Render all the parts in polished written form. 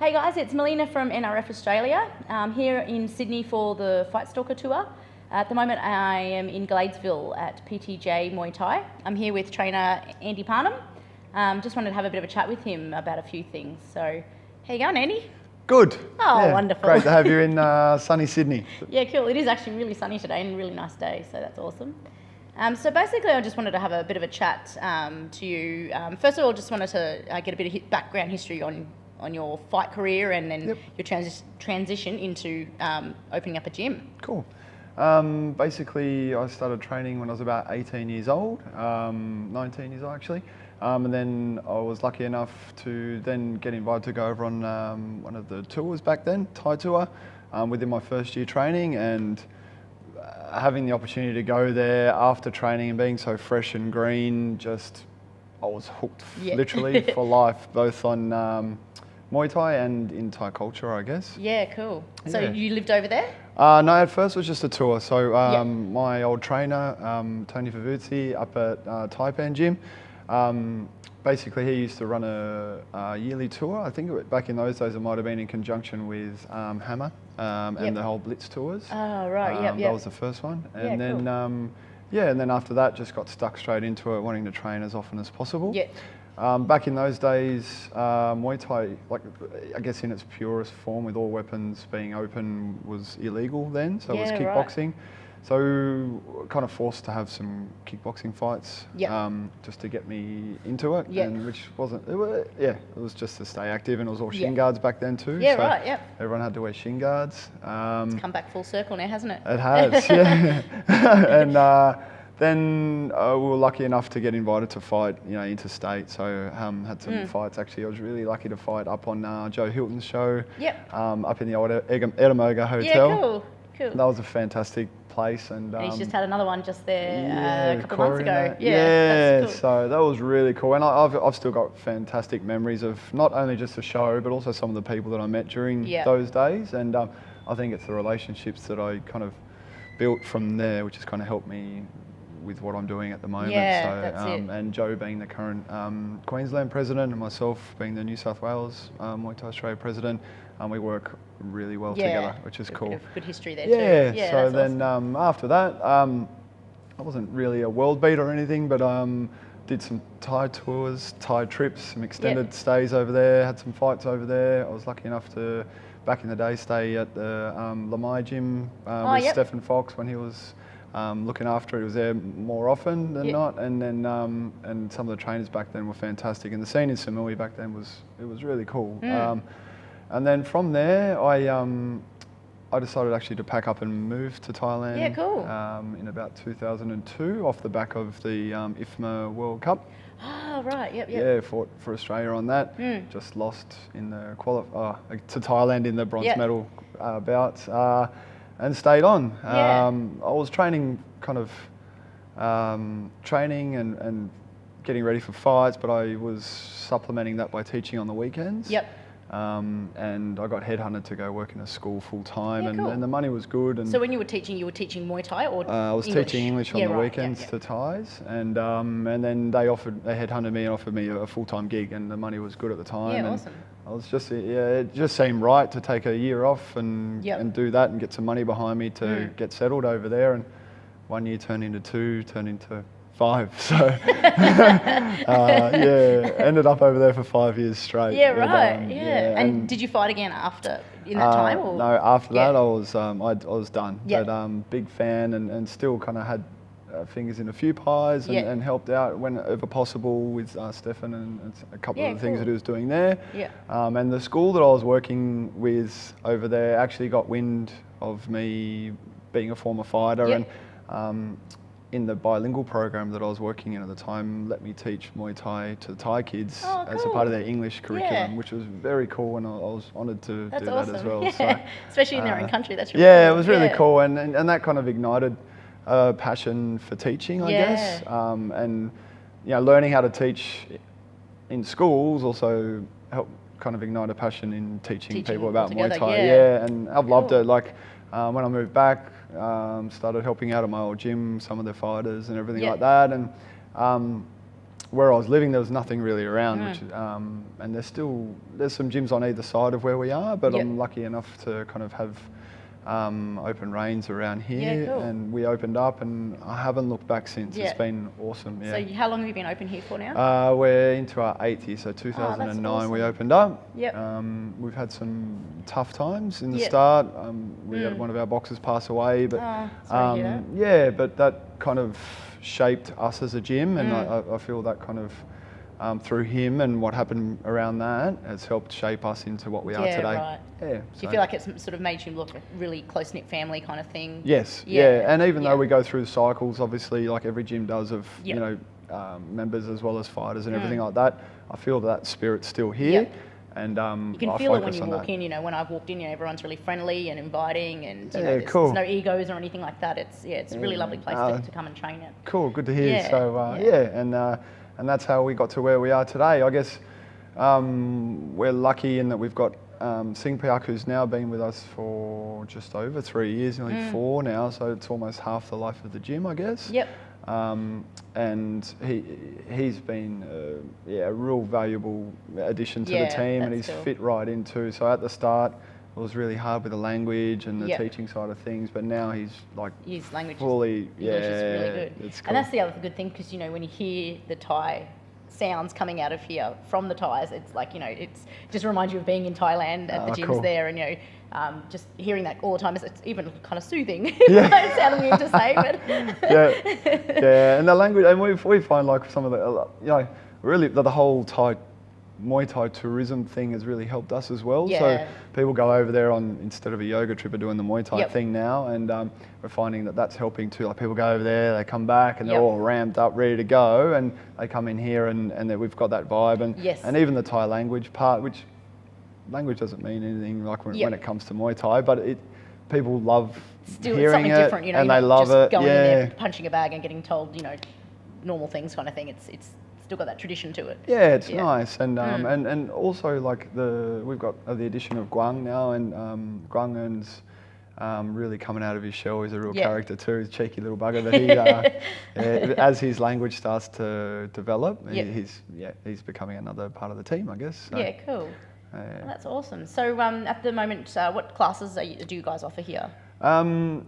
Hey guys, it's Melina from NRF Australia. I'm here in Sydney for the Fight Stalker Tour. At the moment I am in Gladesville at PTJ Muay Thai. I'm here with trainer Andy Parnham. Just wanted to have a bit of a chat with him about a few things. So, how you going, Andy? Good. Oh, yeah, wonderful. Great to have you in sunny Sydney. Yeah, cool. It is actually really sunny today and a really nice day, so that's awesome. So basically I just wanted to have a bit of a chat to you. First of all, just wanted to get a bit of background history on your fight career and then your transition into opening up a gym. Cool. Basically, I started training when I was about 18 years old, 19 years old actually. And then I was lucky enough to then get invited to go over on one of the tours back then, Thai tour, within my first year training, and having the opportunity to go there after training and being so fresh and green, I was hooked literally for life, both on Muay Thai and in Thai culture, I guess. Yeah, cool. So you lived over there? No, at first it was just a tour. So my old trainer, Tony Favuzzi, up at Taipan Gym, basically he used to run a yearly tour. I think back in those days it might have been in conjunction with Hammer and the whole Blitz tours. Oh, right, That was the first one. And then, and then after that just got stuck straight into it, wanting to train as often as possible. Yeah. Back in those days, Muay Thai, like I guess in its purest form, with all weapons being open, was illegal then. So it was kickboxing. Right. So kind of forced to have some kickboxing fights, just to get me into it, and which wasn't. It was just to stay active, and it was all shin guards back then too. Yeah, so right. Yep. Everyone had to wear shin guards. It's come back full circle now, hasn't it? It has, yeah. And. Then we were lucky enough to get invited to fight, interstate. So had some fights. Actually, I was really lucky to fight up on Joe Hilton's show. Yep. Up in the old Edamoga Hotel. Yeah, cool. That was a fantastic place. And he's just had another one just there a couple of months ago. Yeah, that's cool. So that was really cool. And I've still got fantastic memories of not only just the show, but also some of the people that I met during those days. And I think it's the relationships that I kind of built from there, which has kind of helped me with what I'm doing at the moment. That's it. And Joe being the current Queensland president, and myself being the New South Wales Muay Thai Australia president, we work really well together, which is cool. Good history there too. Yeah. So then awesome. After that, I wasn't really a world beat or anything, but did some Thai tours, Thai trips, some extended stays over there, had some fights over there. I was lucky enough to, back in the day, stay at the Lamai gym with Stephen Fox when he was looking after it. He was there more often than not, and then and some of the trainers back then were fantastic, and the scene in Samui back then was really cool. And then from there, I decided actually to pack up and move to Thailand. Yeah, cool. In about 2002, off the back of the IFMA World Cup. Oh, right. Yep. Yeah, fought for Australia on that. Just lost in the to Thailand in the bronze medal bout. And stayed on. I was training training and getting ready for fights, but I was supplementing that by teaching on the weekends. Yep. And I got headhunted to go work in a school full time, and the money was good. And so when you were teaching Muay Thai or I was English? teaching English on the weekends to Thais, and then they headhunted me and offered me a full-time gig, and the money was good at the time. Yeah, and awesome. I was just, it just seemed right to take a year off and do that and get some money behind me to get settled over there. And 1 year turned into 2, turned into 5. So ended up over there for 5 years straight. Yeah, right. And did you fight again after in that time? Or? No, after that I was done. But big fan and still kind of had fingers in a few pies and helped out whenever possible with Stefan and a couple of the things that he was doing there. And the school that I was working with over there actually got wind of me being a former fighter, and in the bilingual program that I was working in at the time, let me teach Muay Thai to Thai kids as a part of their English curriculum, which was very cool, and I was honoured to do that as well. So, especially in their own country, that's really cool. It was really cool, and that kind of ignited passion for teaching, I guess, and learning how to teach in schools also helped kind of ignite a passion in teaching people about Muay Thai. And I've loved it. Like when I moved back, started helping out at my old gym, some of the fighters and everything like that, and where I was living, there was nothing really around, which, and there's some gyms on either side of where we are, but Yep. I'm lucky enough to kind of have open reigns around here, Yeah, cool. and we opened up, and I haven't looked back since. Yeah. It's been awesome. Yeah. So how long have you been open here for now? We're into our 8th year, so 2009 we awesome. opened up. Yep. We've had some tough times in the Yep. start. We had one of our boxers pass away, but Oh, sorry to hear that. yeah, but that kind of shaped us as a gym, and I feel that kind of through him and what happened around that has helped shape us into what we are Yeah, today. right. Yeah. Do you feel like it's sort of made you look a really close-knit family kind of thing? Yes, Yeah. yeah. And even Yeah. though we go through the cycles, obviously, like every gym does, of Yep. you know, members as well as fighters and everything like that, I feel that spirit's still here. Yep. And You can I feel it when focus you on walk that. in. You know, when I've walked in, you know, everyone's really friendly and inviting, and you know, Yeah, there's, cool. there's no egos or anything like that. It's a really lovely place to come and train at. Cool, good to hear. Yeah, So yeah. and that's how we got to where we are today. I guess we're lucky in that we've got Singh Piak, who's now been with us for just over 3 years, nearly 4 now. So it's almost half the life of the gym, I guess. Yep. And he's been a real valuable addition to the Yeah, team, and that's he's cool. fit right into. So at the start, it was really hard with the language and the Yep. teaching side of things, but now he's like His language fully, English is really yeah, good. it's cool. And that's the other good thing, because you know, when you hear the Thai sounds coming out of here from the Thais, it's like, you know, it just reminds you of being in Thailand at the gyms cool. there, and you know, just hearing that all the time, it's even kind of soothing. Yeah. It sounded weird to say, but yeah, and the language, and we find like some of the, you know, really the whole Muay Thai tourism thing has really helped us as well. So Yeah. people go over there on, instead of a yoga trip, are doing the Muay Thai Yep. thing now, and we're finding that that's helping too. Like people go over there, they come back, and they're Yep. all ramped up, ready to go, and they come in here, and that we've got that vibe, and Yes. and even the Thai language part, which language doesn't mean anything like when Yep. it comes to Muay Thai, but people love still it's hearing something it, different, you know, and you're they not love just it. going in Yeah. there, punching a bag and getting told, you know, normal things kind of thing. It's still got that tradition to it. Yeah, it's Yeah. nice, and and also like we've got the addition of Guang now, and Guang really coming out of his shell. He's a real Yeah. character too. He's a cheeky little bugger that he, as his language starts to develop, Yep. he's becoming another part of the team, I guess. So, Yeah, cool. Well, that's awesome. So at the moment, what classes do you guys offer here?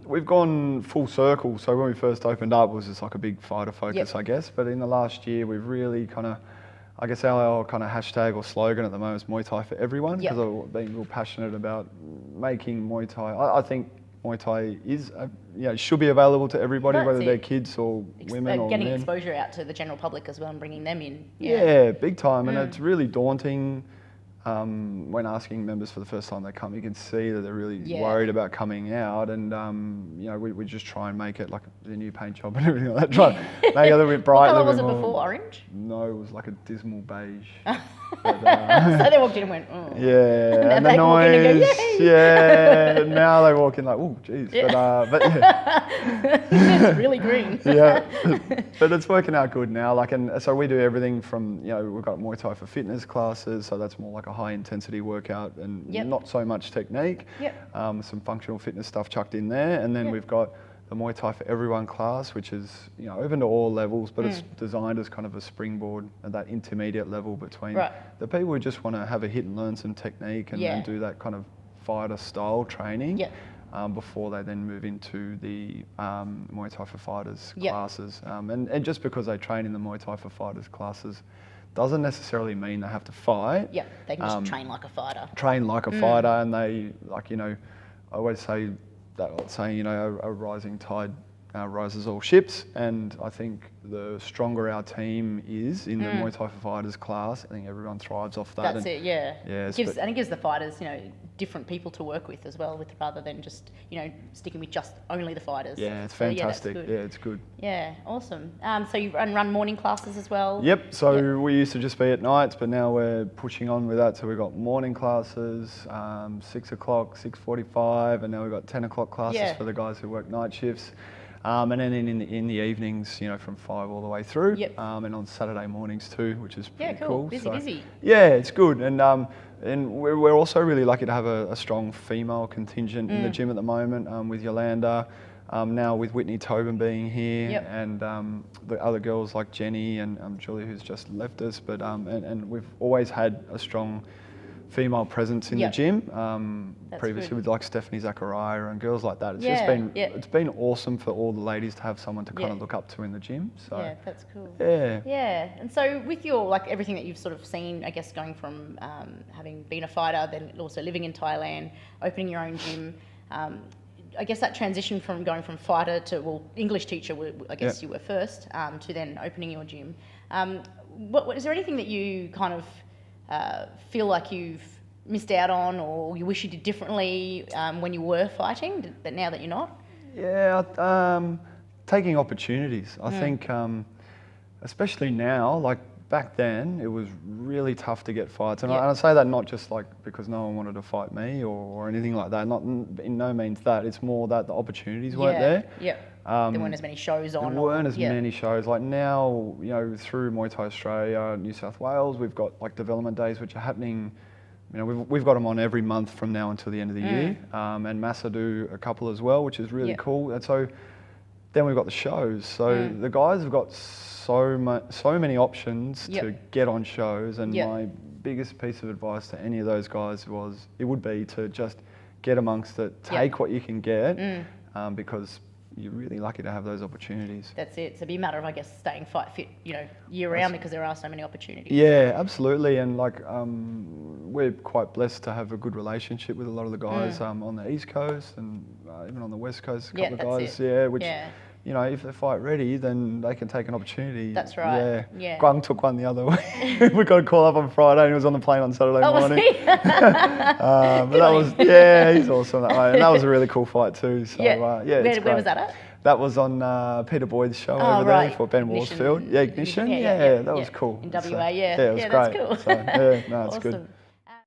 We've gone full circle. So when we first opened up, it was just like a big fighter focus, Yep. I guess. But in the last year, we've really kind of, I guess our kind of hashtag or slogan at the moment is Muay Thai for everyone, Yep. because I've been real passionate about making Muay Thai. I think Muay Thai is, should be available to everybody, That's whether it. they're kids or women or Getting men. exposure out to the general public as well and bringing them in. Yeah, big time, and Mm. it's really daunting. When asking members for the first time they come, you can see that they're really Yeah. worried about coming out, and we just try and make it like the new paint job and everything like that. Try to make it a little bit bright. What colour a was little it bit more- before? Orange? No, it was like a dismal beige. So they walked in and went, oh. Yeah, and the they walk in and go, noise. "Yay!" Yeah, now they walk in like, oh, geez. But yeah. It's really green. Yeah, but it's working out good now. Like, and so we do everything from, we've got Muay Thai for fitness classes, so that's more like a high intensity workout and Yep. not so much technique. Yep. Some functional fitness stuff chucked in there, and then Yep. we've got the Muay Thai for Everyone class, which is open to all levels, but Mm. it's designed as kind of a springboard at that intermediate level between Right. the people who just want to have a hit and learn some technique and, Yeah. and do that kind of fighter style training. Yep. Before they then move into the Muay Thai for Fighters Yep. classes. And just because they train in the Muay Thai for Fighters classes doesn't necessarily mean they have to fight. Yeah, they can just train like a fighter. Train like a fighter, and they, I always say that old saying, a rising tide rises all ships, and I think the stronger our team is in the Muay Thai for Fighters class, I think everyone thrives off that. That's and it, yeah. Yes, And but- it gives the fighters, different people to work with as well, rather than just, sticking with just only the fighters. Yeah, it's So, fantastic. that's Yeah, good. it's good. Yeah, awesome. So you run morning classes as well? Yep, so Yep. we used to just be at nights, but now we're pushing on with that. So we've got morning classes, 6 o'clock, 6:45, and now we've got 10 o'clock classes Yeah. for the guys who work night shifts. And then in the evenings, from 5 all the way through. Yep. And on Saturday mornings too, which is Yeah, pretty cool. cool. Busy. Yeah, it's good. And we're also really lucky to have a strong female contingent in the gym at the moment, with Yolanda. Now with Whitney Tobin being here, Yep. and the other girls like Jenny and Julia, who's just left us, but and we've always had a strong female presence in Yep. the gym. That's Previously good. with like Stephanie Zachariah and girls like that. It's Yeah, just been yeah. it's been awesome for all the ladies to have someone to kind Yeah. of look up to in the gym. So Yeah, that's cool. yeah. Yeah, and so with your like everything that you've sort of seen, I guess going from having been a fighter, then also living in Thailand, opening your own gym. I guess that transition from going from fighter to English teacher, I guess you were first, to then opening your gym. What is there anything that you kind of feel like you've missed out on, or you wish you did differently when you were fighting, but now that you're not? Yeah, taking opportunities. I think, especially now, like back then, it was really tough to get fights. And, Yeah. I say that not just like because no one wanted to fight me or anything like that. Not in no means that. It's more that the opportunities weren't there. Yeah. There weren't as many shows on. There weren't as yeah. many shows. Like now, you know, through Muay Thai Australia, New South Wales, we've got like development days which are happening. You know, we've got them on every month from now until the end of the year. And Massa do a couple as well, which is really Yeah. cool. And so then we've got the shows. So the guys have got so many options Yep. to get on shows. And Yep. my biggest piece of advice to any of those guys would be to just get amongst it, take what you can get, because you're really lucky to have those opportunities. That's it. So it'd be a matter of, I guess, staying fight fit, year round, because there are so many opportunities. Yeah, absolutely. And like, we're quite blessed to have a good relationship with a lot of the guys on the East Coast and even on the West Coast. A couple of that's guys, it. which, you know, if they're fight ready, then they can take an opportunity. That's right. Yeah. Guang took one the other way. We got a call up on Friday and he was on the plane on Saturday Oh, was morning. he? But that was, he's awesome that way. And that was a really cool fight too. So, Where was that at? That was on Peter Boyd's show Oh, over right. there for Ben Ignition. Warsfield. Yeah, Ignition. Yeah, That was cool. In WA, So, yeah. it was Yeah, great. that's cool. So, no, it's Awesome. good.